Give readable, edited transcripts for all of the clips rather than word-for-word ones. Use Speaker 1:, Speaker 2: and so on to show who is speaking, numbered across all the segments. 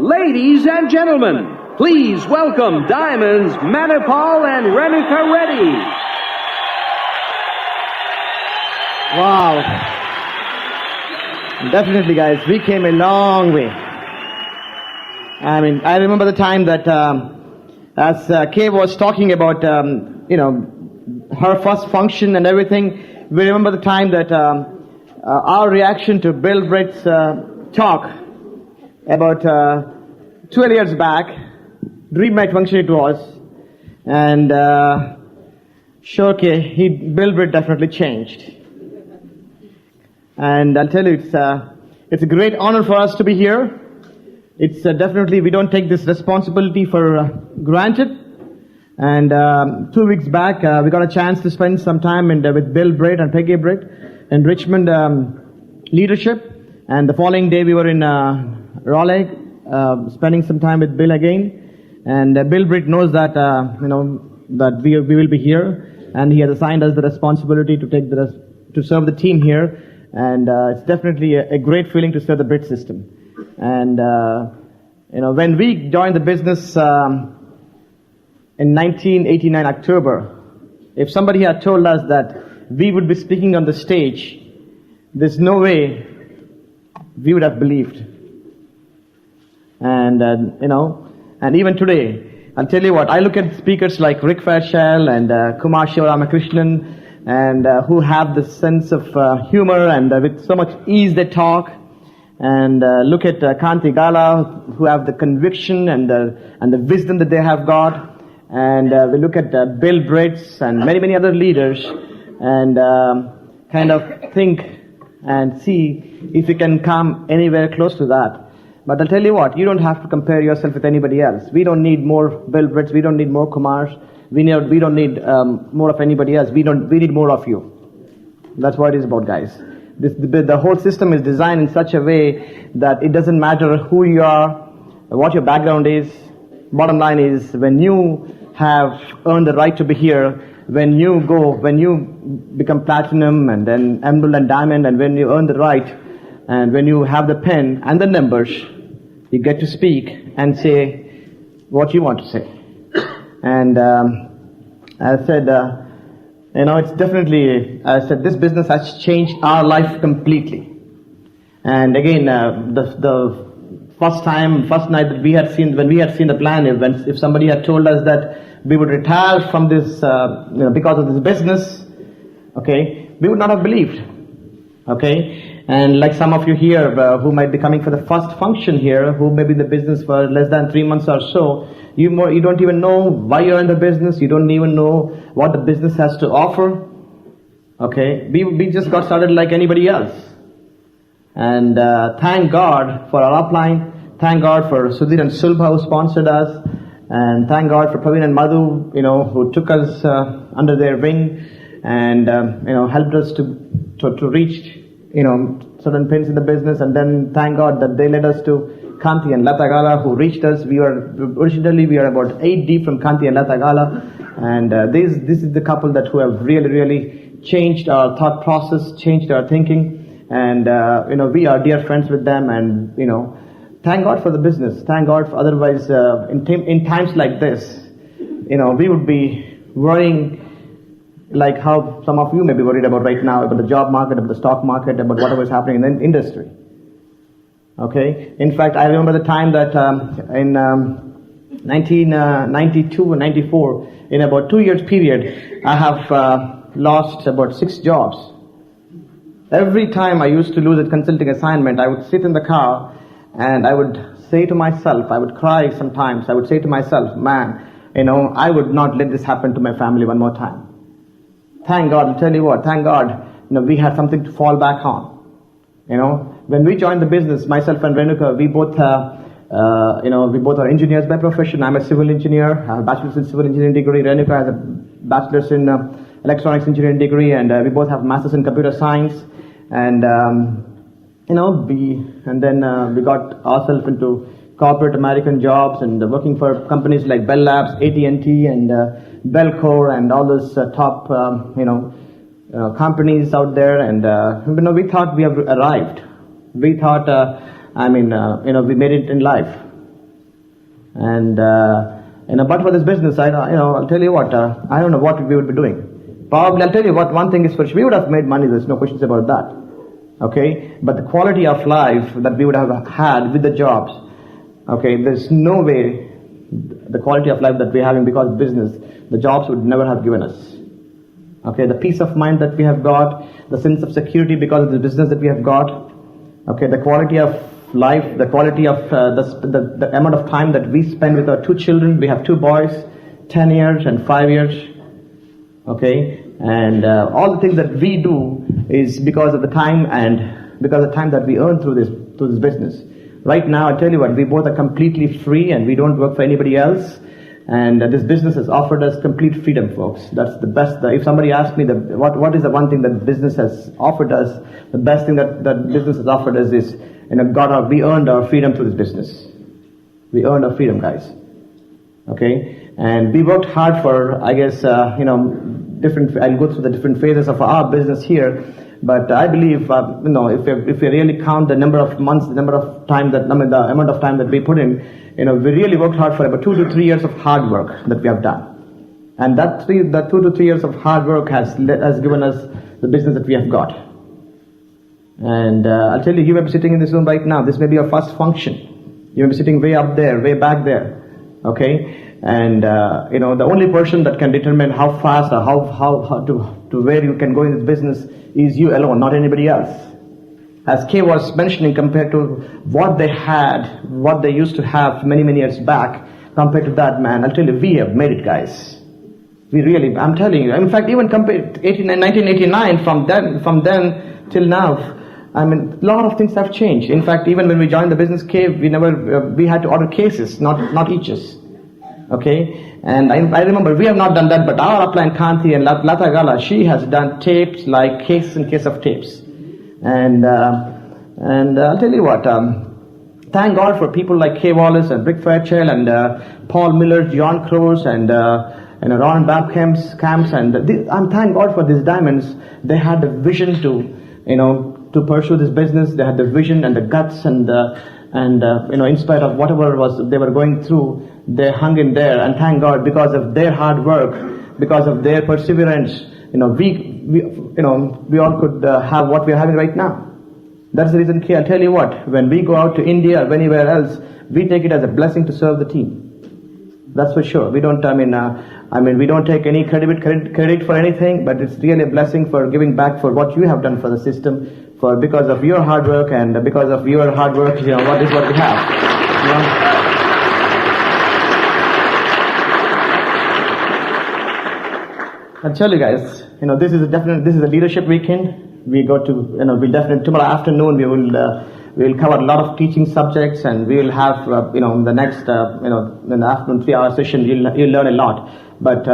Speaker 1: Ladies and gentlemen, please welcome Diamonds Manipal and Renuka Reddy.
Speaker 2: Wow. Definitely, guys, we came a long way. I remember the time that as Kay was talking about, her first function and everything, we remember the time that our reaction to Bill Britt's talk about 12 years back, Dream Night function it was, and sure, Kay, Bill Britt definitely changed. And I'll tell you, it's a great honor for us to be here. It's definitely, we don't take this responsibility for granted. And 2 weeks back, we got a chance to spend some time with Bill Britt and Peggy Britt in Richmond leadership. And the following day, we were in Raleigh, spending some time with Bill again. And Bill Britt knows that that we will be here, and he has assigned us the responsibility to serve the team here. And it's definitely a great feeling to serve the Brit system. And when we joined the business in 1989 October, if somebody had told us that we would be speaking on the stage, there's no way we would have believed. And and even today, I'll tell you what, I look at speakers like Rick Fairchild and Kumar Shivaramakrishnan, and who have this sense of humor, and with so much ease they talk. And look at Kanti Gala, who have the conviction and the wisdom that they have got. And we look at Bill Britts and many other leaders, and kind of think and see if we can come anywhere close to that. But I'll tell you what, you don't have to compare yourself with anybody else. We don't need more Bill Britts. We don't need more Kumars. We don't need more of anybody else. We need more of you. That's what it is about, guys. The whole system is designed in such a way that it doesn't matter who you are, what your background is. Bottom line is, when you have earned the right to be here, when you become platinum and then emerald and diamond, and when you earn the right, and when you have the pen and the numbers, you get to speak and say what you want to say. And I said, it's definitely, I said, this business has changed our life completely. And again, the first night that we had seen, when we had seen the plan, if somebody had told us that we would retire from this, because of this business, okay, we would not have believed, okay. And like some of you here who might be coming for the first function here, who may be in the business for less than 3 months or so, you don't even know why you're in the business. You don't even know what the business has to offer. Okay, we just got started like anybody else. And thank God for our upline. Thank God for Sudhir and Sulbha who sponsored us. And thank God for Praveen and Madhu, who took us under their wing and helped us to reach certain pins in the business. And then thank God that they led us to Kanti and Lata Gala, who reached us. We were about 8 deep from Kanti and Lata Gala. And this is the couple who have really changed our thought process, changed our thinking. And, we are dear friends with them. And, thank God for the business. Thank God for, otherwise, in times like this, we would be worrying like how some of you may be worried about right now, about the job market, about the stock market, about whatever is happening in the industry. Okay? In fact, I remember the time that in 1992 and 94, in about 2 years period, I have lost about 6 jobs. Every time I used to lose a consulting assignment, I would sit in the car and I would say to myself, I would cry sometimes, I would say to myself, man, I would not let this happen to my family one more time. Thank God, I'll tell you what, thank God, we had something to fall back on. When we joined the business, myself and Renuka, we both are engineers by profession. I'm a civil engineer, I have a bachelor's in civil engineering degree. Renuka has a bachelor's in electronics engineering degree, and we both have masters in computer science. And, we got ourselves into corporate American jobs and working for companies like Bell Labs, AT&T, and Bellcore, and all those top, companies out there. And we thought we have arrived. We thought, we made it in life. And but for this business, I'll tell you what, I don't know what we would be doing. Probably, I'll tell you what, one thing is for sure, we would have made money, there's no questions about that. Okay? But the quality of life that we would have had with the jobs, okay, there's no way the quality of life that we're having because of business, the jobs would never have given us. Okay, the peace of mind that we have got, the sense of security because of the business that we have got, okay, the quality of life, the quality of the amount of time that we spend with our two children. We have two boys, 10 years and 5 years. Okay, and all the things that we do is because of the time and because of the time that we earn through this business. Right now, I tell you what, we both are completely free and we don't work for anybody else. And this business has offered us complete freedom, folks. That's the best. If somebody asks me what is the one thing that business has offered us, the best thing that business has offered us is, we earned our freedom through this business. We earned our freedom, guys. Okay, and we worked hard for, I guess, different. I'll go through the different phases of our business here. But I believe, if we really count the number of months, the amount of time that we put in, we really worked hard for about 2 to 3 years of hard work that we have done. And that 2 to 3 years of hard work has given us the business that we have got. And I'll tell you, you may be sitting in this room right now. This may be your first function. You may be sitting way up there, way back there. Okay? And, the only person that can determine how fast or how to where you can go in this business is you alone, not anybody else. As Kay was mentioning, compared to what they used to have many, many years back, compared to that, man, I'll tell you, we have made it, guys. We really, I'm telling you. In fact, even compared to 1989, from then till now, I mean, a lot of things have changed. In fact, even when we joined the business cave, we had to order cases, not eaches. Okay? And I remember, we have not done that, but our upline Kanti and Lata Gala, she has done tapes like case in case of tapes. And I'll tell you what, thank God for people like Kay Wallace and Rick Fairchild and Paul Miller, John Crows and Ron Babkamps, and I'm thank God for these diamonds. They had the vision to pursue this business. They had the vision and the guts and in spite of whatever they were going through, they hung in there. And thank God, because of their hard work, because of their perseverance, we all could have what we are having right now. That's the reason, I'll tell you what, when we go out to India or anywhere else, we take it as a blessing to serve the team. That's for sure. We don't, we don't take any credit for anything, but it's really a blessing for giving back for what you have done for the system, because of your hard work, and because of your hard work, what we have. I'll tell you guys, this is a leadership weekend. We go to, we'll definitely, tomorrow afternoon we will cover a lot of teaching subjects, and we will have, the next, in the afternoon 3-hour session, you'll learn a lot. But,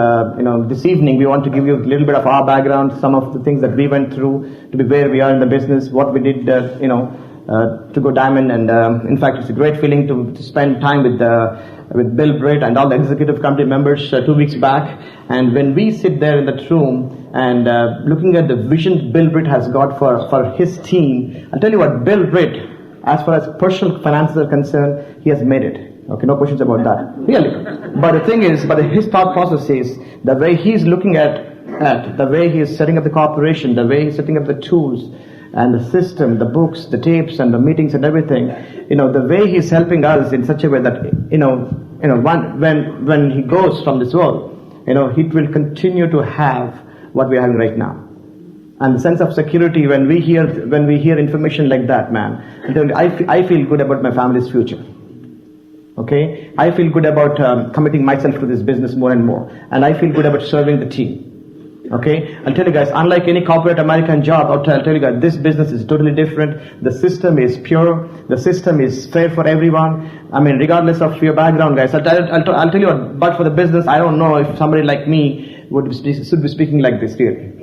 Speaker 2: this evening we want to give you a little bit of our background, some of the things that we went through to be where we are in the business, what we did, to go diamond. And, in fact, it's a great feeling to spend time with Bill Britt and all the executive committee members 2 weeks back. And when we sit there in that room and looking at the vision Bill Britt has got for his team, I'll tell you what, Bill Britt, as far as personal finances are concerned, he has made it. Okay, no questions about that. Really. But the thing is, his thought process is, the way he's looking at the way he is setting up the corporation, the way he's setting up the tools and the system, the books, the tapes and the meetings and everything, the way he's helping us in such a way that, when he goes from this world, he will continue to have what we're having right now. And the sense of security when we hear information like that, man, I feel good about my family's future. Okay? I feel good about committing myself to this business more and more. And I feel good about serving the team. Okay? I'll tell you guys, unlike any corporate American job, I'll tell you guys, this business is totally different. The system is pure. The system is fair for everyone. Regardless of your background, guys. I'll tell you what, but for the business, I don't know if somebody like me should be speaking like this, really.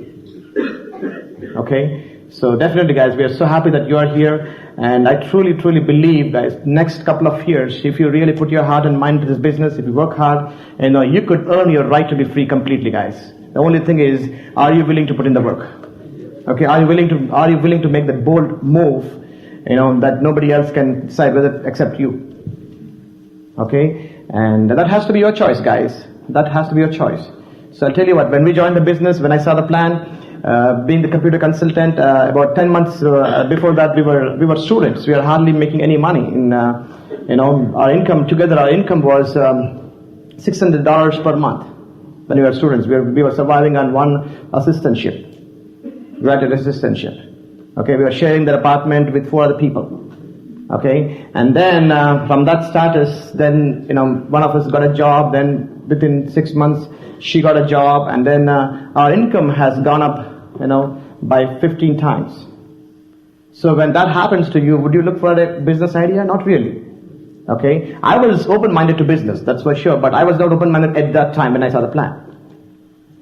Speaker 2: Okay? So definitely, guys, we are so happy that you are here. And I truly, truly believe, guys, next couple of years, if you really put your heart and mind to this business, if you work hard, you could earn your right to be free completely, guys. The only thing is, are you willing to put in the work? Okay, are you willing to make that bold move, that nobody else can decide whether except you? Okay, And that has to be your choice, guys. That has to be your choice. So I'll tell you what, when we joined the business, when I saw the plan, being the computer consultant, about 10 months before that, we were students. We were hardly making any money. Our income was $600 per month when we were students. We were surviving on one assistantship, graduate assistantship. Okay, we were sharing the apartment with 4 other people. Okay, and then from that status, then one of us got a job. Then within 6 months, she got a job, and then our income has gone up, by 15 times. So when that happens to you, would you look for a business idea? Not really. Okay, I was open-minded to business, that's for sure, but I was not open-minded at that time when I saw the plan.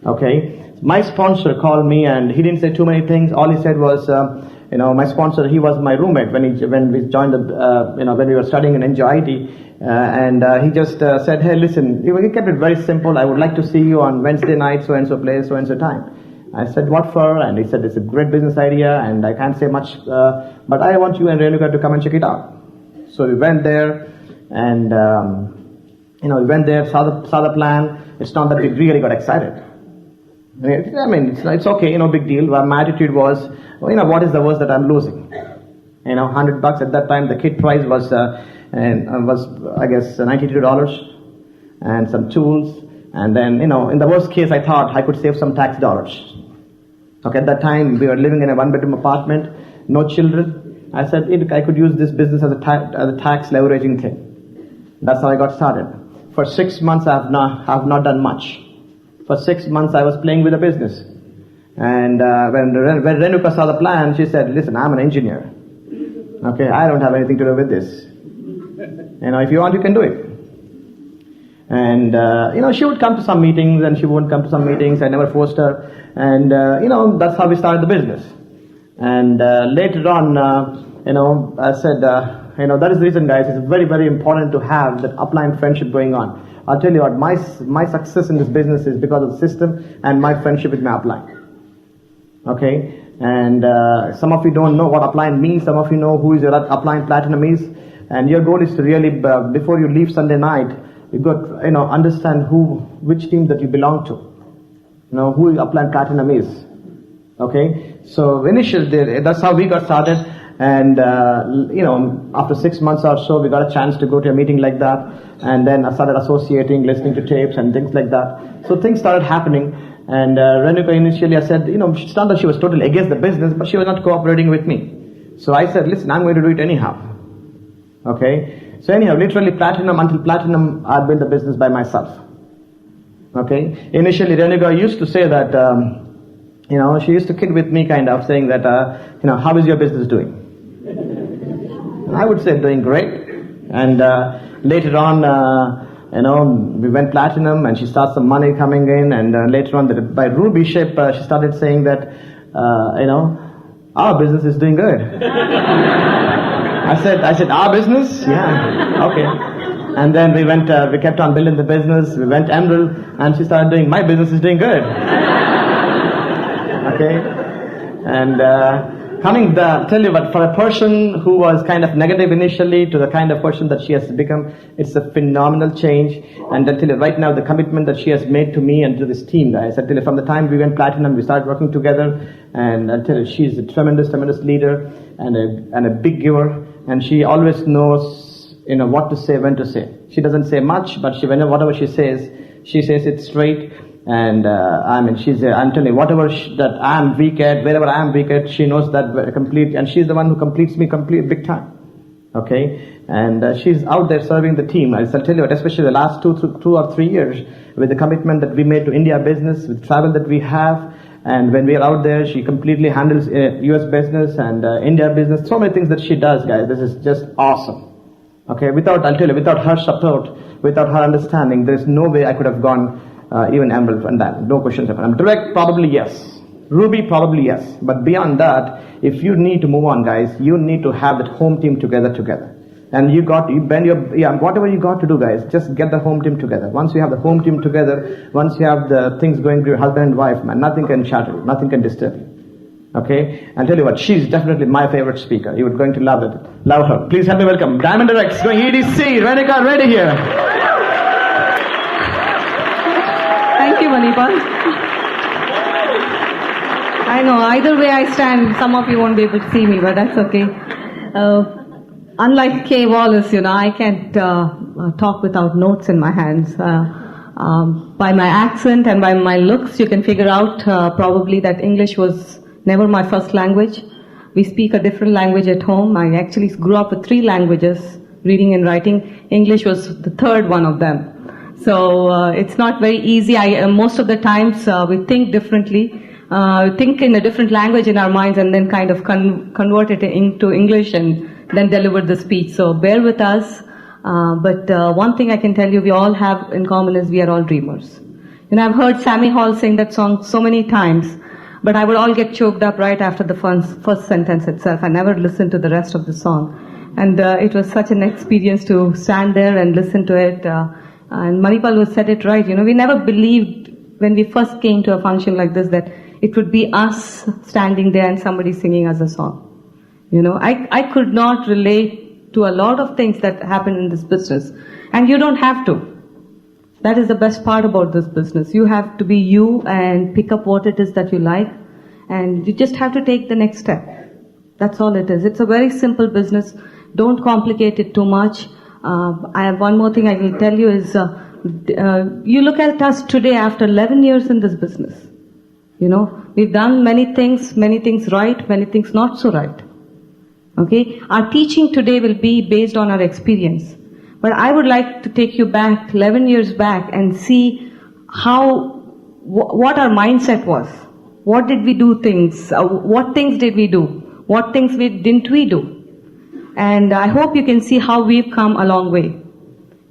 Speaker 2: Okay, my sponsor called me, and he didn't say too many things. All he said was, my sponsor, he was my roommate when we joined when we were studying in NJIT, and he just said, hey, listen, he kept it very simple. I would like to see you on Wednesday night, so and so place, so and so time. I said, what for? And he said, it's a great business idea, and I can't say much, but I want you and Renuka to come and check it out. So we went there, and we went there, saw the plan. It's not that we really got excited. I mean, it's okay, big deal. My attitude was, what is the worst that I'm losing? $100 at that time. The kit price was I guess $92 and some tools. And then, in the worst case, I thought I could save some tax dollars. Okay, at that time, we were living in a 1-bedroom apartment, no children. I said, I could use this business as a tax leveraging thing. That's how I got started. For 6 months, I have not done much. For 6 months, I was playing with the business. And when Renuka saw the plan, she said, listen, I'm an engineer. Okay, I don't have anything to do with this. If you want, you can do it. And, she would come to some meetings, and she wouldn't come to some meetings. I never forced her. And, that's how we started the business. And later on, I said, that is the reason, guys. It's very, very important to have that upline friendship going on. I'll tell you what, my success in this business is because of the system and my friendship with my upline. Okay? And some of you don't know what upline means. Some of you know who is your upline platinum is. And your goal is to really, before you leave Sunday night, you got understand which team that you belong to. Who your upline platinum is. Okay? So initially, that's how we got started. And, after 6 months or so, we got a chance to go to a meeting like that. And then I started associating, listening to tapes and things like that. So things started happening. And Renuka initially, I said, it's not that she was totally against the business, but she was not cooperating with me. So I said, listen, I'm going to do it anyhow. Okay? So anyhow, literally until platinum, I built the business by myself. Okay? Initially, Renuka used to say that, she used to kid with me kind of, saying that, how is your business doing? I would say doing great. And later on, we went platinum, and she started some money coming in. And later on, by Ruby shape, she started saying that, our business is doing good. I said, our business? Yeah, okay. And then we kept on building the business. We went Emerald, and she started doing, my business is doing good. Okay, and tell you what, for a person who was kind of negative initially to the kind of person that she has become, it's a phenomenal change. And I tell you right now, the commitment that she has made to me and to this team, guys, I tell you, from the time we went platinum, we started working together, and I tell you, she's a tremendous leader and a big giver, and she always knows, what to say, when to say. She doesn't say much, but whatever she says it straight. And I'm telling you, whatever that I'm weak at, wherever I'm weak at, she knows that complete, and she's the one who completes me big time. Okay, and she's out there serving the team. I'll tell you what, especially the last 2 or 3 years, with the commitment that we made to India business, with travel that we have, and when we are out there, she completely handles U.S. business and India business. So many things that she does, guys. This is just awesome. Okay, without her support, without her understanding, there is no way I could have gone. Even Emerald and that, no questions. Direct, probably yes. Ruby, probably yes. But beyond that, if you need to move on, guys, you need to have that home team together. And whatever you got to do, guys, just get the home team together. Once you have the home team together, once you have the things going to your husband and wife, man, nothing can shatter you, nothing can disturb you. Okay? I'll tell you what, she's definitely my favorite speaker. You're going to love her. Please help me welcome Diamond Directs, going EDC, Renuka, ready here.
Speaker 3: Manipal. I know, either way I stand, some of you won't be able to see me, but that's okay. Unlike Kay Wallace, I can't talk without notes in my hands. By my accent and by my looks, you can figure out probably that English was never my first language. We speak a different language at home. I actually grew up with 3 languages, reading and writing. English was the third one of them. So it's not very easy. Most of the times we think differently. Think in a different language in our minds and then kind of convert it into English and then deliver the speech. So bear with us. But one thing I can tell you we all have in common is we are all dreamers. I've heard Sammy Hall sing that song so many times, but I would all get choked up right after the first sentence itself. I never listened to the rest of the song. And it was such an experience to stand there and listen to it. And Manipal said it right. We never believed when we first came to a function like this that it would be us standing there and somebody singing us a song. I could not relate to a lot of things that happen in this business. And you don't have to. That is the best part about this business. You have to be you and pick up what it is that you like. And you just have to take the next step. That's all it is. It's a very simple business. Don't complicate it too much. I have one more thing I will tell you is, you look at us today after 11 years in this business. We've done many things right, many things not so right. Okay? Our teaching today will be based on our experience. But I would like to take you back, 11 years back, and see what our mindset was. What did we do things? What things did we do? What things didn't we do? And I hope you can see how we've come a long way.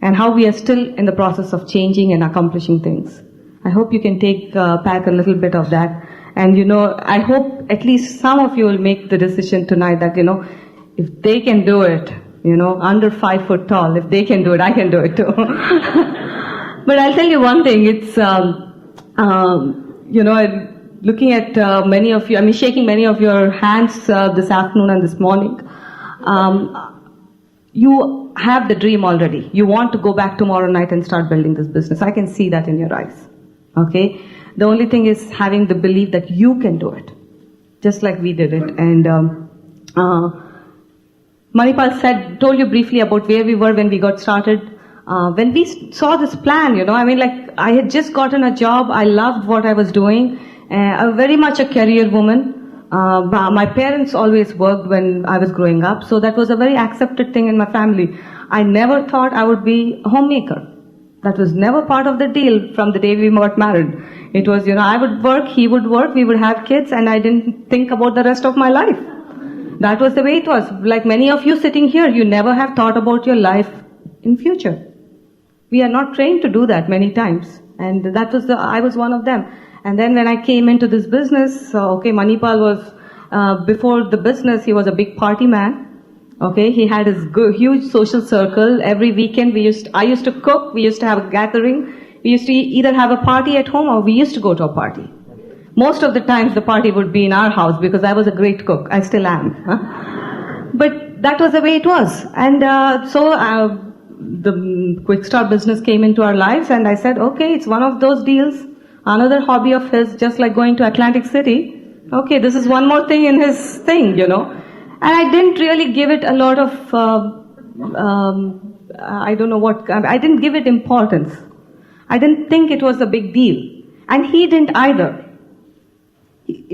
Speaker 3: And how we are still in the process of changing and accomplishing things. I hope you can take back a little bit of that. And I hope at least some of you will make the decision tonight that, if they can do it, under 5 foot tall, if they can do it, I can do it too. But I'll tell you one thing, it's, looking at many of you, shaking many of your hands this afternoon and this morning. You have the dream already. You want to go back tomorrow night and start building this business. I can see that in your eyes. Okay? The only thing is having the belief that you can do it. Just like we did it. And Manipal told you briefly about where we were when we got started. When we saw this plan, I had just gotten a job. I loved what I was doing. I'm very much a career woman. My parents always worked when I was growing up, so that was a very accepted thing in my family. I never thought I would be a homemaker. That was never part of the deal from the day we got married. It was, I would work, he would work, we would have kids, and I didn't think about the rest of my life. That was the way it was. Like many of you sitting here, you never have thought about your life in future. We are not trained to do that many times. And I was one of them. And then when I came into this business, Manipal was, before the business, he was a big party man. Okay, he had his huge social circle. Every weekend I used to cook, we used to have a gathering. We used to either have a party at home or we used to go to a party. Most of the times the party would be in our house because I was a great cook. I still am. But that was the way it was. And the Quick Start business came into our lives and I said, okay, it's one of those deals. Another hobby of his, just like going to Atlantic City. Okay, this is one more thing in his thing, And I didn't really give it a lot of, I didn't give it importance. I didn't think it was a big deal. And he didn't either.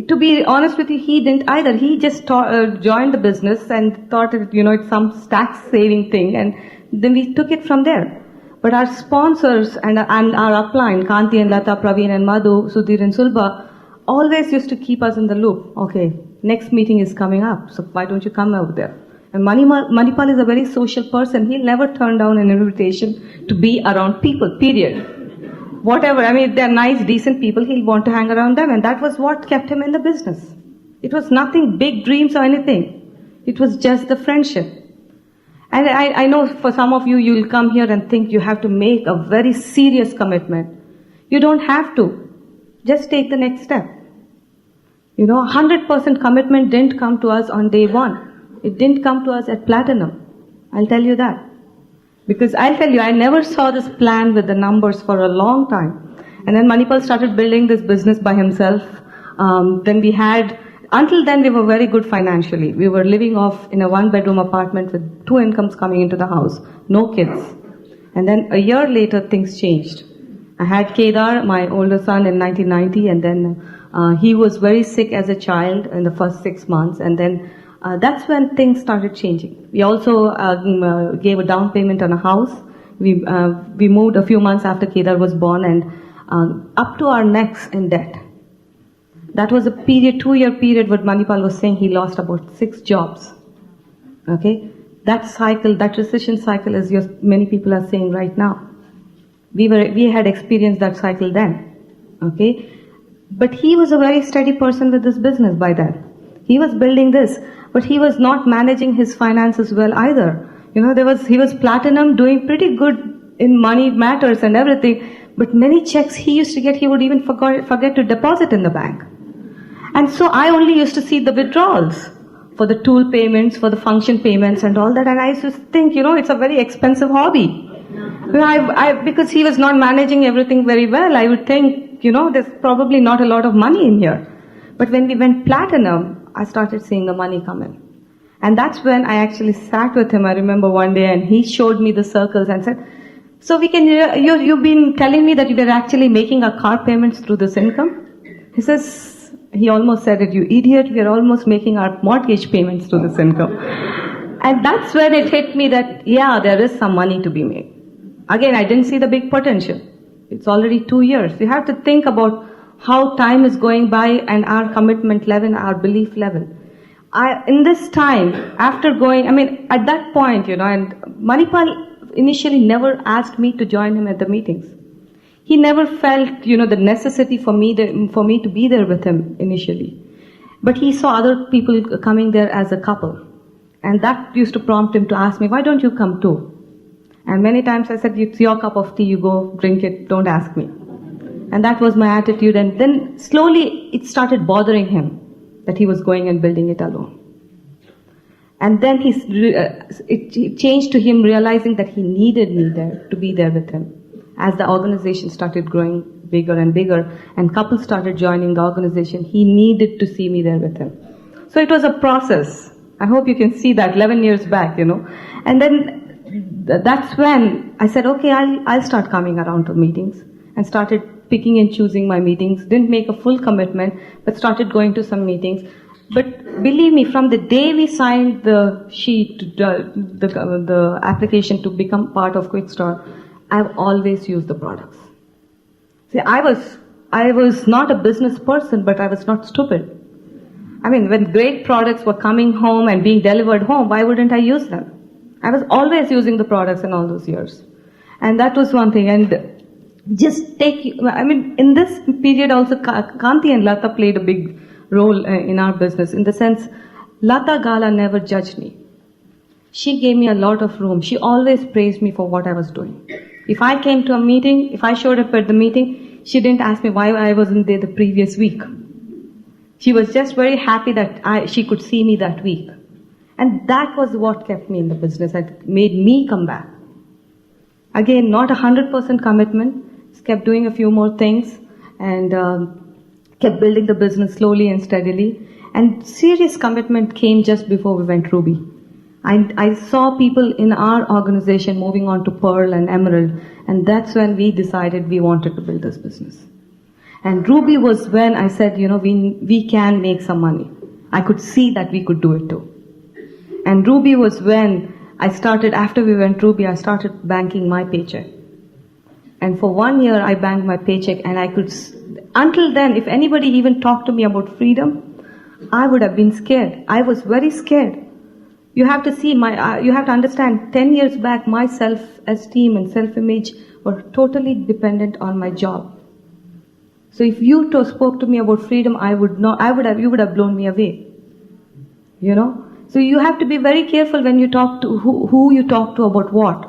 Speaker 3: To be honest with you, he didn't either. He just joined the business and thought, it's some tax saving thing. And then we took it from there. But our sponsors and our upline, Kanti and Lata, Praveen and Madhu, Sudhir and Sulba, always used to keep us in the loop. Okay, next meeting is coming up, so why don't you come over there? And Manipal is a very social person. He'll never turn down an invitation to be around people, period. Whatever, they're nice, decent people, he'll want to hang around them, and that was what kept him in the business. It was nothing big dreams or anything. It was just the friendship. And I know for some of you, you'll come here and think you have to make a very serious commitment. You don't have to. Just take the next step. 100% commitment didn't come to us on day one. It didn't come to us at Platinum. I'll tell you that. Because I'll tell you, I never saw this plan with the numbers for a long time. And then Manipal started building this business by himself. Until then we were very good financially. We were living off in a 1-bedroom apartment with 2 incomes coming into the house, no kids. And then a year later things changed. I had Kedar, my older son, in 1990, and then he was very sick as a child in the first 6 months, and then that's when things started changing. We also gave a down payment on a house. We moved a few months after Kedar was born, and up to our necks in debt. That was a period, 2-year period, what Manipal was saying, he lost about 6 jobs. Okay? That cycle, that recession cycle is many people are saying right now. We had experienced that cycle then. Okay? But he was a very steady person with this business by then. He was building this, but he was not managing his finances well either. You know, he was platinum, doing pretty good in money matters and everything, but many checks he used to get, he would even forget to deposit in the bank. And so I only used to see the withdrawals for the tool payments, for the function payments and all that, and I used to think, it's a very expensive hobby. Because he was not managing everything very well, I would think, there's probably not a lot of money in here. But when we went platinum, I started seeing the money come in. And that's when I actually sat with him, I remember one day, and he showed me the circles and said, so you've been telling me that you were actually making our car payments through this income? He almost said it, you idiot, we are almost making our mortgage payments through this income. And that's when it hit me that, there is some money to be made. Again, I didn't see the big potential. It's already 2 years. You have to think about how time is going by and our commitment level, our belief level. In this time, after at that point, and Manipal initially never asked me to join him at the meetings. He never felt, the necessity for me to be there with him initially. But he saw other people coming there as a couple. And that used to prompt him to ask me, why don't you come too? And many times I said, it's your cup of tea, you go drink it, don't ask me. And that was my attitude. And then slowly it started bothering him that he was going and building it alone. And then it changed to him realizing that he needed me there, to be there with him. As the organization started growing bigger and bigger, and couples started joining the organization, he needed to see me there with him. So it was a process. I hope you can see that 11 years back, And then that's when I said, okay, I'll start coming around to meetings, and started picking and choosing my meetings. Didn't make a full commitment, but started going to some meetings. But believe me, from the day we signed the sheet, the application to become part of Quickstart, I've always used the products. See, I was not a business person, but I was not stupid. When great products were coming home and being delivered home, why wouldn't I use them? I was always using the products in all those years. And that was one thing. And in this period also, Kanti and Lata played a big role in our business, in the sense, Lata Gala never judged me. She gave me a lot of room. She always praised me for what I was doing. If I came to a meeting, if I showed up at the meeting, she didn't ask me why I wasn't there the previous week. She was just very happy that she could see me that week. And that was what kept me in the business and made me come back. Again, not 100% commitment, just kept doing a few more things and kept building the business slowly and steadily. And serious commitment came just before we went Ruby. I saw people in our organization moving on to Pearl and Emerald, and that's when we decided we wanted to build this business. And Ruby was when I said, we can make some money. I could see that we could do it too. And Ruby was when I started, after we went Ruby, I started banking my paycheck. And for 1 year, I banked my paycheck, and until then, if anybody even talked to me about freedom, I would have been scared. I was very scared. You have to see you have to understand, 10 years back, my self-esteem and self-image were totally dependent on my job. So if you spoke to me about freedom, you would have blown me away. So you have to be very careful when you talk to who you talk to about what.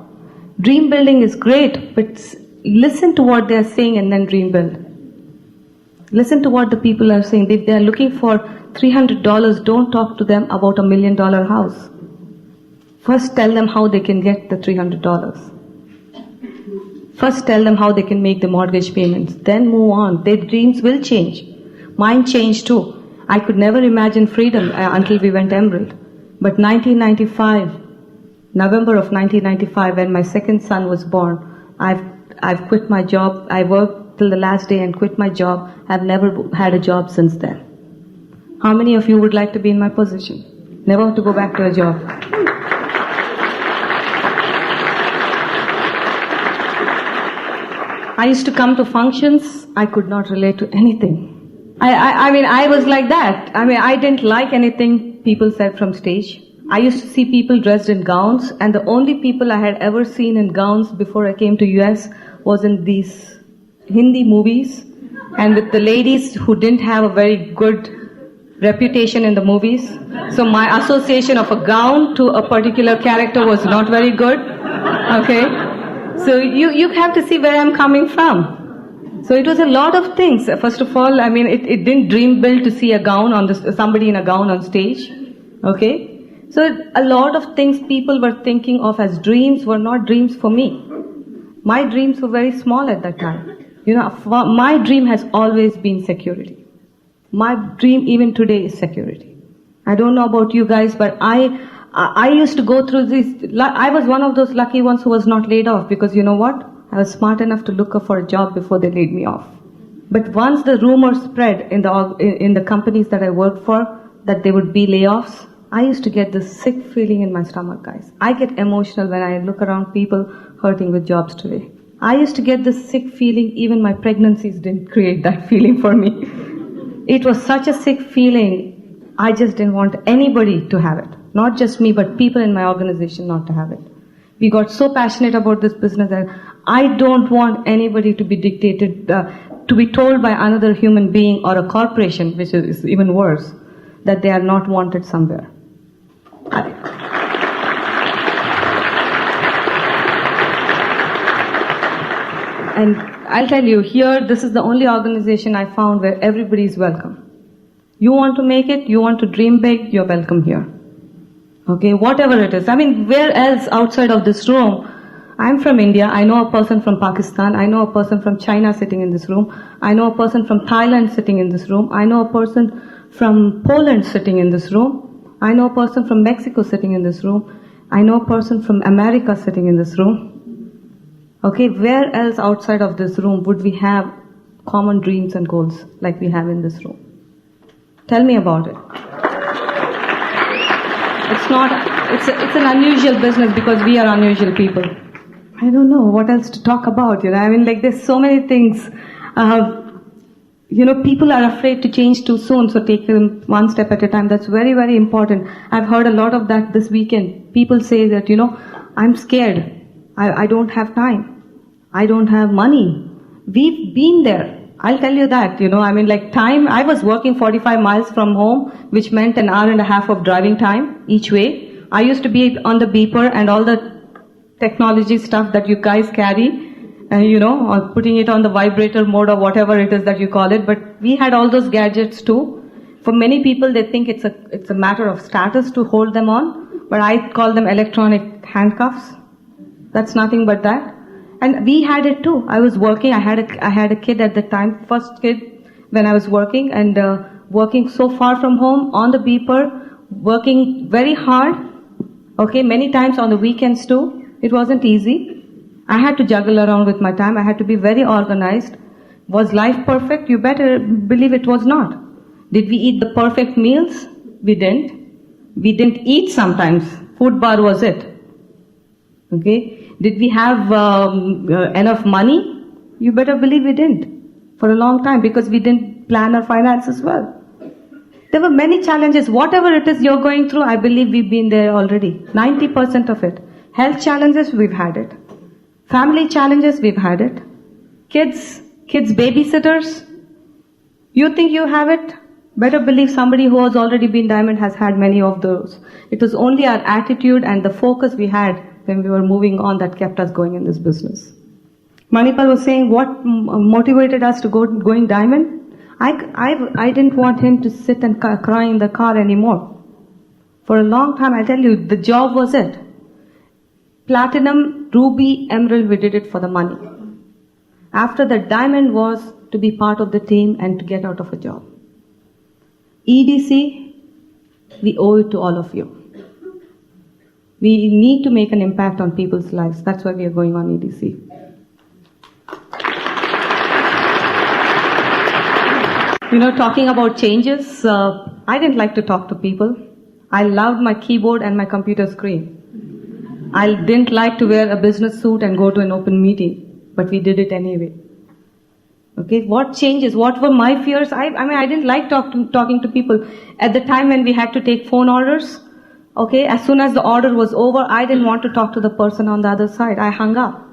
Speaker 3: Dream building is great, but listen to what they are saying and then dream build. Listen to what the people are saying. If they are looking for $300, don't talk to them about $1 million house. First tell them how they can get the $300. First tell them how they can make the mortgage payments, then move on. Their dreams will change. Mine changed too. I could never imagine freedom until we went emerald. But 1995, November of 1995, when my second son was born, I've quit my job. I worked till the last day and quit my job. I've never had a job since then. How many of you would like to be in my position? Never have to go back to a job. I used to come to functions. I could not relate to anything. I mean, I was like that. I mean, I didn't like anything people said from stage. I used to see people dressed in gowns, and the only people I had ever seen in gowns before I came to US was in these Hindi movies, and with the ladies who didn't have a very good reputation in the movies. So my association of a gown to a particular character was not very good. Okay? So you have to see where I'm coming from. So it was a lot of things. First of all, I mean, it didn't dream build to see a gown on somebody in a gown on stage. Okay? So a lot of things people were thinking of as dreams were not dreams for me. My dreams were very small at that time. You know, my dream has always been security. My dream even today is security. I don't know about you guys, but I used to go through this. I was one of those lucky ones who was not laid off because you know what? I was smart enough to look for a job before they laid me off. But once the rumors spread in the companies that I worked for that there would be layoffs, I used to get this sick feeling in my stomach, guys. I get emotional when I look around people hurting with jobs today. I used to get this sick feeling. Even my pregnancies didn't create that feeling for me. It was such a sick feeling. I just didn't want anybody to have it. Not just me, but people in my organization not to have it. We got so passionate about this business that I don't want anybody to be dictated, to be told by another human being or a corporation, which is even worse, that they are not wanted somewhere. And I'll tell you, here, this is the only organization I found where everybody is welcome. You want to make it, you want to dream big, you're welcome here. Okay, whatever it is. I mean, where else outside of this room? I'm from India. I know a person from Pakistan. I know a person from China sitting in this room. I know a person from Thailand sitting in this room. I know a person from Poland sitting in this room. I know a person from Mexico sitting in this room. I know a person from America sitting in this room. Okay, where else outside of this room would we have common dreams and goals like we have in this room? Tell me about it. It's an unusual business because we are unusual people. I don't know what else to talk about, you know. I mean, like, there's so many things. You know, people are afraid to change too soon, so take them one step at a time. That's very, very important. I've heard a lot of that this weekend. People say that, you know, I'm scared. I don't have time. I don't have money. We've been there. I'll tell you that, you know, I mean, like, time, I was working 45 miles from home, which meant an hour and a half of driving time each way. I used to be on the beeper and all the technology stuff that you guys carry, you know, or putting it on the vibrator mode or whatever it is that you call it, but we had all those gadgets too. For many people, they think it's a matter of status to hold them on, but I call them electronic handcuffs. That's nothing but that. And we had it too. I was working, I had a kid at the time, first kid when I was working, and working so far from home, on the beeper, working very hard, okay, many times on the weekends too. It wasn't easy. I had to juggle around with my time. I had to be very organized. Was life perfect? You better believe it was not. Did we eat the perfect meals? We didn't. We didn't eat sometimes. Food bar was it. Okay. Did we have enough money? You better believe we didn't. For a long time, because we didn't plan our finances well. There were many challenges. Whatever it is you're going through, I believe we've been there already. 90% of it. Health challenges, we've had it. Family challenges, we've had it. Kids babysitters. You think you have it? Better believe somebody who has already been diamond has had many of those. It was only our attitude and the focus we had when we were moving on that kept us going in this business. Manipal was saying what motivated us to going diamond. I didn't want him to sit and cry in the car anymore. For a long time, I tell you, the job was it. Platinum, ruby, emerald, we did it for the money. After that, diamond was to be part of the team and to get out of a job. EDC, we owe it to all of you. We need to make an impact on people's lives. That's why we are going on EDC. Talking about changes, I didn't like to talk to people. I loved my keyboard and my computer screen. I didn't like to wear a business suit and go to an open meeting, but we did it anyway. Okay, what changes? What were my fears? I didn't like talking to people. At the time when we had to take phone orders, okay, as soon as the order was over, I didn't want to talk to the person on the other side. I hung up.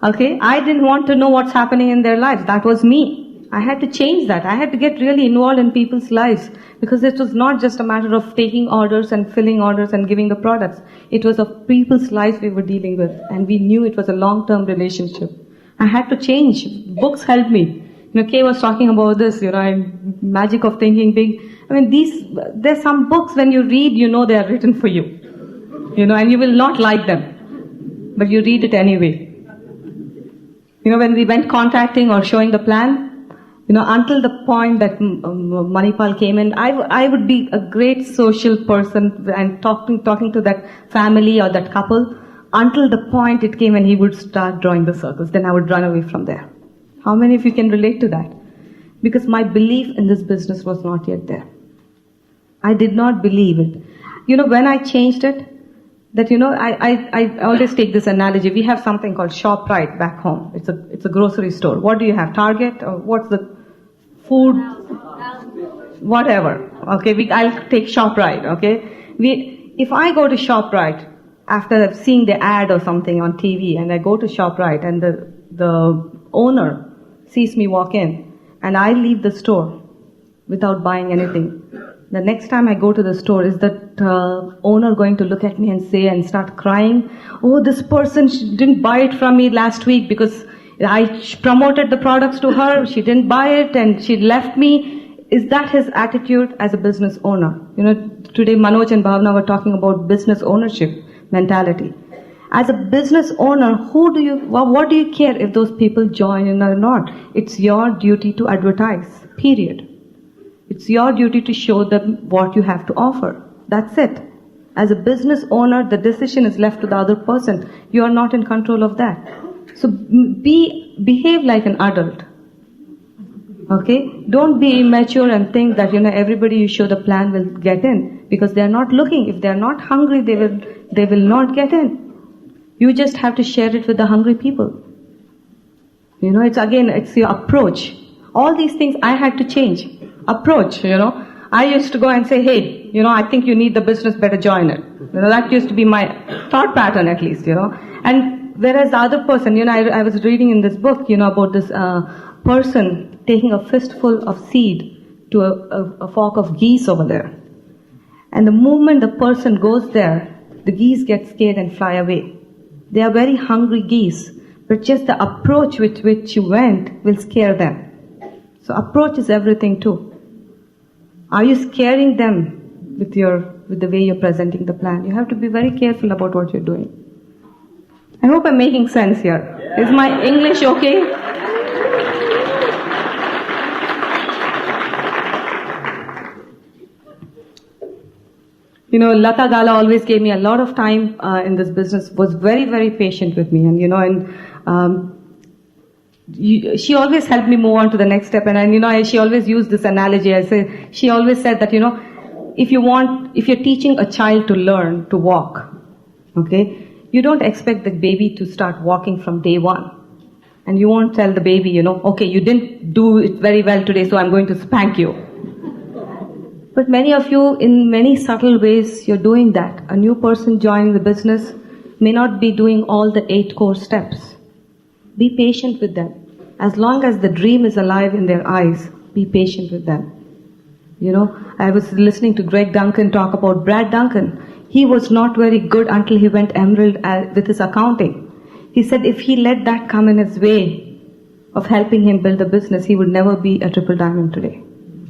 Speaker 3: Okay, I didn't want to know what's happening in their lives. That was me. I had to change that. I had to get really involved in people's lives because it was not just a matter of taking orders and filling orders and giving the products. It was of people's lives we were dealing with, and we knew it was a long-term relationship. I had to change. Books helped me. Kay was talking about this, magic of thinking big. There's some books when you read, they are written for you. And you will not like them. But you read it anyway. When we went contracting or showing the plan, until the point that Manipal came in, I would be a great social person and talking to that family or that couple until the point it came when he would start drawing the circles. Then I would run away from there. How many of you can relate to that? Because my belief in this business was not yet there. I did not believe it. When I changed it, that I always take this analogy. We have something called ShopRite back home. It's a grocery store. What do you have? Target? Or what's the food? Whatever. Okay, I'll take ShopRite. Okay, if I go to ShopRite after seeing the ad or something on TV, and I go to ShopRite, and the owner sees me walk in, and I leave the store without buying anything. The next time I go to the store, is that owner going to look at me and start crying? Oh, this person didn't buy it from me last week because I promoted the products to her. She didn't buy it and she left me. Is that his attitude as a business owner? Today Manoj and Bhavna were talking about business ownership mentality. As a business owner, what do you care if those people join in or not? It's your duty to advertise, period. It's your duty to show them what you have to offer. That's it. As a business owner, the decision is left to the other person. You are not in control of that. So behave like an adult. Okay? Don't be immature and think that everybody you show the plan will get in, because they are not looking. If they are not hungry, they will not get in. You just have to share it with the hungry people. It's your approach. All these things I had to change. Approach, I used to go and say, hey, I think you need the business, better join it. That used to be my thought pattern at least, And whereas the other person, I was reading in this book, about this person taking a fistful of seed to a flock of geese over there. And the moment the person goes there, the geese get scared and fly away. They are very hungry geese, but just the approach with which you went will scare them. So approach is everything too. Are you scaring them with the way you're presenting the plan? You have to be very careful about what you're doing. I hope I'm making sense here. Yeah. Is my English okay? Lata Gala always gave me a lot of time in this business, was very, very patient with me. And, she always helped me move on to the next step, and she always used this analogy. She always said that if you're teaching a child to learn to walk, okay, you don't expect the baby to start walking from day one, and you won't tell the baby, okay, you didn't do it very well today, so I'm going to spank you. But many of you, in many subtle ways, you're doing that. A new person joining the business may not be doing all the 8 core steps. Be patient with them. As long as the dream is alive in their eyes, be patient with them. I was listening to Greg Duncan talk about Brad Duncan. He was not very good until he went emerald with his accounting. He said if he let that come in his way of helping him build a business, he would never be a triple diamond today.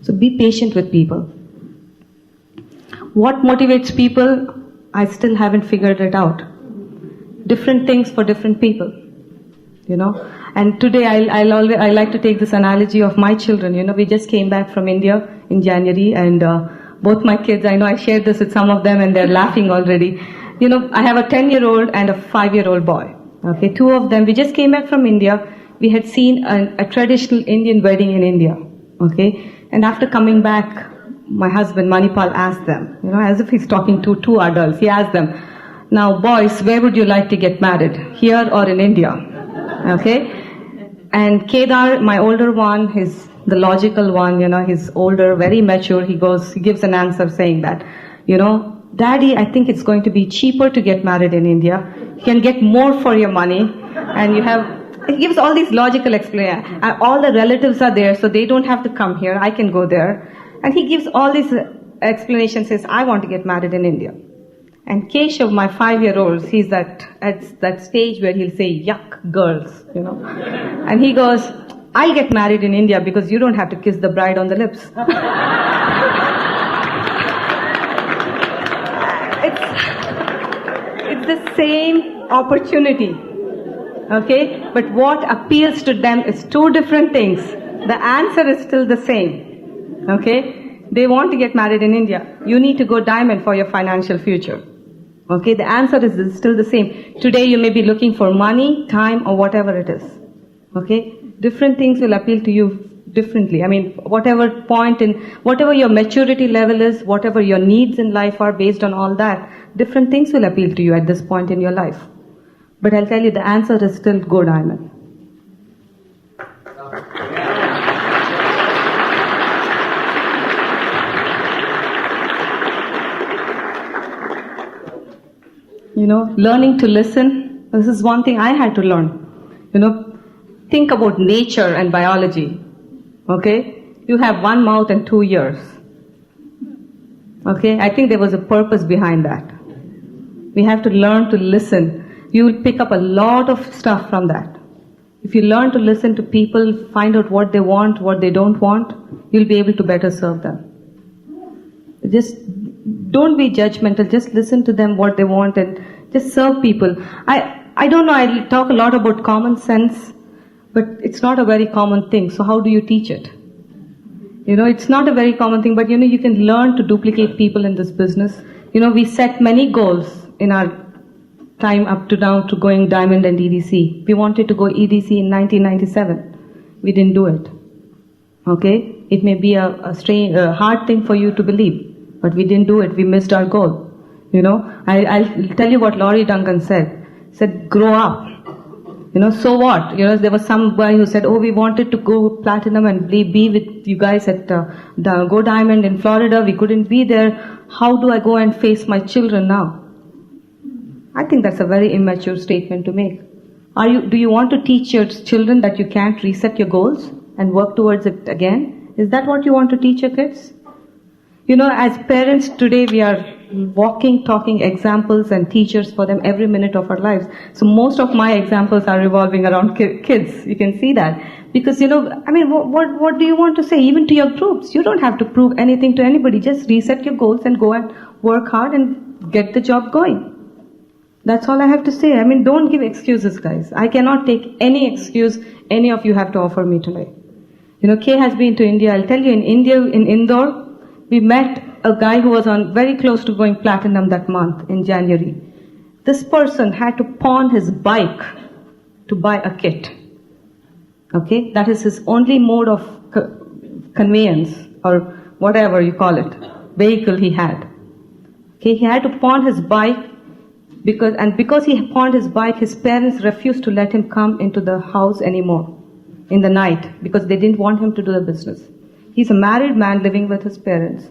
Speaker 3: So be patient with people. What motivates people? I still haven't figured it out. Different things for different people. you know. And today I like to take this analogy of my children. You know, we just came back from India in January, and both my kids, I know I shared this with some of them and they're laughing already. You know, I have a 10-year-old and a 5-year-old boy. Okay, two of them, we just came back from India. We had seen a traditional Indian wedding in India. Okay, and after coming back, my husband Manipal asked them, you know, as if he's talking to two adults, he asked them, now boys, where would you like to get married, here or in India? Okay, and Kedar, my older one, is the logical one, you know, he's older, very mature, he gives an answer saying that, you know, Daddy, I think it's going to be cheaper to get married in India. You can get more for your money, and you have, he gives all these logical explanations. All the relatives are there, so they don't have to come here. I can go there. And he gives all these explanations, says, I want to get married in India. And Keshav, my 5-year-old, he's at that stage where he'll say, yuck, girls, you know. And he goes, I'll get married in India because you don't have to kiss the bride on the lips. It's the same opportunity. Okay? But what appeals to them is two different things. The answer is still the same. Okay? They want to get married in India. You need to go diamond for your financial future. Okay? The answer is still the same. Today you may be looking for money, time, or whatever it is. Okay? Different things will appeal to you differently. I mean, whatever your maturity level is, whatever your needs in life are, based on all that, different things will appeal to you at this point in your life. But I'll tell you, the answer is still go diamond. You know, learning to listen, this is one thing I had to learn. You know, think about nature and biology. Okay? You have one mouth and 2 ears. Okay? I think there was a purpose behind that. We have to learn to listen. You will pick up a lot of stuff from that. If you learn to listen to people, find out what they want, what they don't want, you'll be able to better serve them. Just don't be judgmental. Just listen to them, what they want, and just serve people. I don't know, I talk a lot about common sense, but it's not a very common thing. So how do you teach it? You know, it's not a very common thing, but you know, you can learn to duplicate people in this business. You know, we set many goals in our time up to now to going diamond and EDC. We wanted to go EDC in 1997. We didn't do it. Okay? It may be a hard thing for you to believe, but we didn't do it. We missed our goal. You know, I'll tell you what Laurie Duncan said. He said, grow up. You know, so what? You know, there was some guy who said, oh, we wanted to go platinum and be with you guys at Go Diamond in Florida. We couldn't be there. How do I go and face my children now? I think that's a very immature statement to make. Do you want to teach your children that you can't reset your goals and work towards it again? Is that what you want to teach your kids? You know, as parents today, we are walking, talking examples and teachers for them every minute of our lives. So most of my examples are revolving around kids. You can see that. Because, you know, I mean, what do you want to say? Even to your groups. You don't have to prove anything to anybody. Just reset your goals and go and work hard and get the job going. That's all I have to say. I mean, don't give excuses, guys. I cannot take any excuse any of you have to offer me today. You know, Kay has been to India. I'll tell you, in India, in Indore, we met a guy who was very close to going platinum that month in January. This person had to pawn his bike to buy a kit. Okay? That is his only mode of conveyance, or whatever you call it, vehicle he had. Okay? He had to pawn his bike because he pawned his bike, his parents refused to let him come into the house anymore in the night because they didn't want him to do the business. He's a married man living with his parents.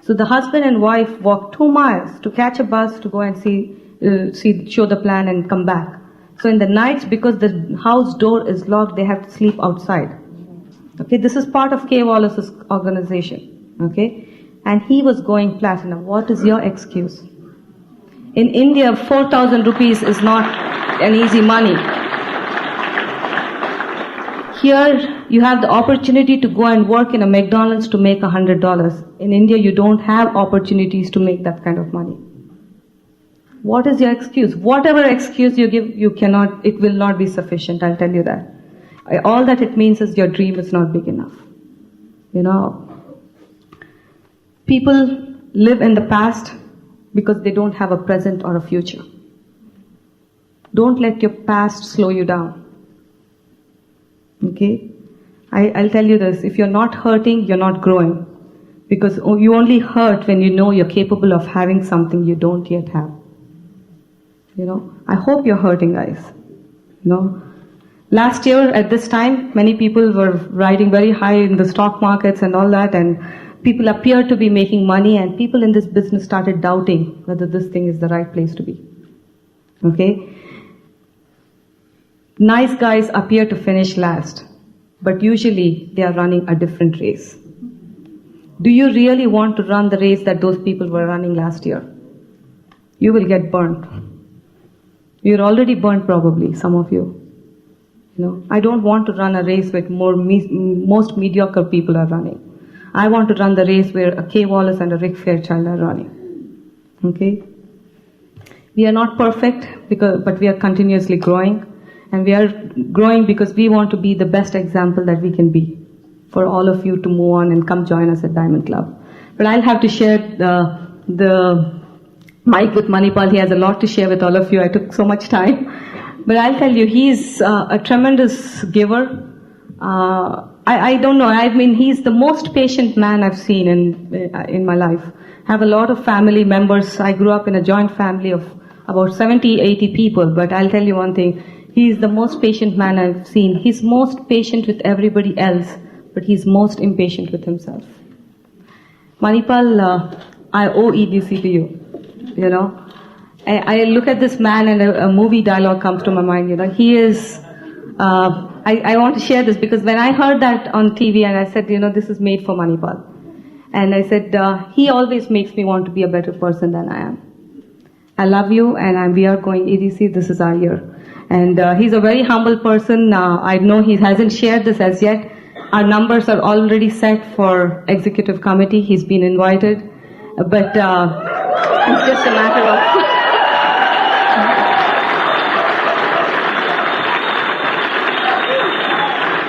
Speaker 3: So the husband and wife walked 2 miles to catch a bus to go and show the plan and come back. So in the nights, because the house door is locked, they have to sleep outside. Okay, this is part of Kay Wallace's organization. Okay, and he was going platinum. What is your excuse? In India, 4,000 rupees is not an easy money. Here, you have the opportunity to go and work in a McDonald's to make $100. In India, you don't have opportunities to make that kind of money. What is your excuse? Whatever excuse you give, it will not be sufficient, I'll tell you that. All that it means is your dream is not big enough. You know, people live in the past because they don't have a present or a future. Don't let your past slow you down. Okay? I'll tell you this, if you're not hurting, you're not growing. Because you only hurt when you know you're capable of having something you don't yet have. You know, I hope you're hurting, guys. You know, last year at this time, many people were riding very high in the stock markets and all that, and people appeared to be making money, and people in this business started doubting whether this thing is the right place to be. Okay? Nice guys appear to finish last, but usually they are running a different race. Do you really want to run the race that those people were running last year? You will get burnt. You're already burnt probably, some of you. You know, I don't want to run a race where most mediocre people are running. I want to run the race where a Kay Wallace and a Rick Fairchild are running. Okay? We are not perfect, but we are continuously growing. And we are growing because we want to be the best example that we can be for all of you to move on and come join us at Diamond Club. But I'll have to share the mic with Manipal. He has a lot to share with all of you. I took so much time. But I'll tell you, he's a tremendous giver. I don't know. I mean, he's the most patient man I've seen in my life. I have a lot of family members. I grew up in a joint family of about 70, 80 people. But I'll tell you one thing. He's the most patient man I've seen. He's most patient with everybody else, but he's most impatient with himself. Manipal, I owe EDC to you. You know, I look at this man and a movie dialogue comes to my mind. You know, he is. I want to share this because when I heard that on TV and I said, you know, this is made for Manipal, and I said he always makes me want to be a better person than I am. I love you, and we are going EDC. This is our year. And he's a very humble person. I know he hasn't shared this as yet. Our numbers are already set for executive committee. He's been invited. But it's just a matter of...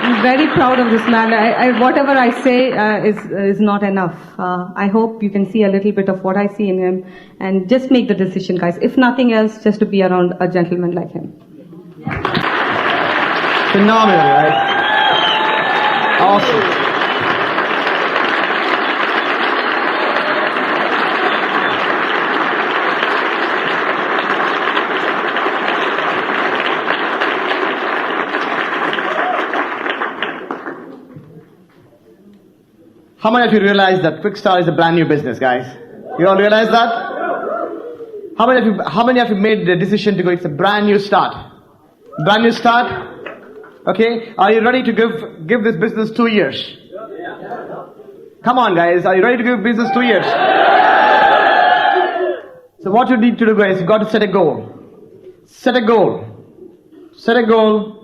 Speaker 3: I'm very proud of this man. Whatever I say is not enough. I hope you can see a little bit of what I see in him. And just make the decision, guys. If nothing else, just to be around a gentleman like him.
Speaker 2: Phenomenal, right? Awesome. How many of you realize that Quickstar is a brand new business, guys? You all realize that? How many of you made the decision to go, it's a brand new start? Brand new start? Okay, are you ready to give this business 2 years? Come on, guys, are you ready to give business 2 years? So what you need to do, guys, you've got to set a goal. Set a goal. Set a goal.